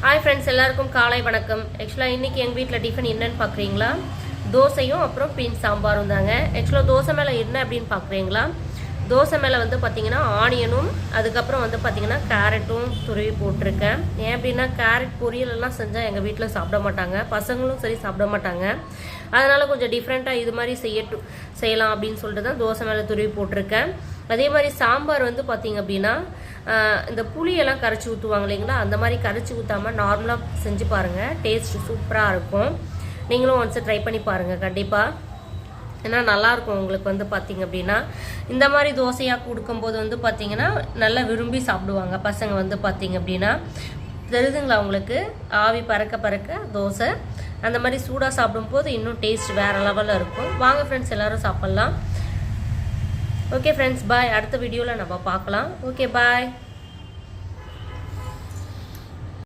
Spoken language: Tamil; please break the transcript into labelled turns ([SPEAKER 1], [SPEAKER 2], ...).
[SPEAKER 1] ஹாய் ஃப்ரெண்ட்ஸ், எல்லாருக்கும் காலை வணக்கம். ஆக்சுவலாக இன்றைக்கி எங்கள் வீட்டில் டிஃபன் என்னன்னு பார்க்குறீங்களா? தோசையும் அப்புறம் பீன்ஸ் சாம்பாரும் தாங்க. ஆக்சுவலாக தோசை மேலே என்ன அப்படின்னு பார்க்குறீங்களா? தோசை மேலே வந்து பார்த்திங்கன்னா ஆனியனும் அதுக்கப்புறம் வந்து பார்த்திங்கன்னா கேரட்டும் துருவி போட்டிருக்கேன். ஏன் அப்படின்னா கேரட் பொரியலெல்லாம் செஞ்சால் எங்கள் வீட்டில் சாப்பிட மாட்டாங்க, பசங்களும் சரி சாப்பிட மாட்டாங்க. அதனால் கொஞ்சம் டிஃப்ரெண்ட்டாக இது மாதிரி செய்யலாம் அப்படின்னு சொல்லிட்டு தான் தோசை மேலே துருவி போட்டிருக்கேன். அதே மாதிரி சாம்பார் வந்து பார்த்திங்க அப்படின்னா இந்த புளியெல்லாம் கரைச்சி ஊற்றுவாங்க இல்லைங்களா, அந்த மாதிரி கரைச்சி ஊற்றாமல் நார்மலாக செஞ்சு பாருங்கள், டேஸ்ட் சூப்பராக இருக்கும். நீங்களும் ஒன்ஸ் ட்ரை பண்ணி பாருங்கள் கண்டிப்பாக, ஏன்னா நல்லாயிருக்கும். உங்களுக்கு வந்து பார்த்திங்க அப்படின்னா இந்த மாதிரி தோசையாக கொடுக்கும்போது வந்து பார்த்திங்கன்னா நல்லா விரும்பி சாப்பிடுவாங்க பசங்க. வந்து பார்த்திங்க அப்படின்னா தெரியுதுங்களா உங்களுக்கு, ஆவி பறக்க பறக்க தோசை அந்த மாதிரி சூடாக சாப்பிடும்போது இன்னும் டேஸ்ட் வேறு லெவலில் இருக்கும். வாங்க ஃப்ரெண்ட்ஸ், எல்லோரும் சாப்பிட்லாம். ஓகே ஃப்ரெண்ட்ஸ், பாய். அடுத்த வீடியோவில் நம்ம பார்க்கலாம். ஓகே, பாய்.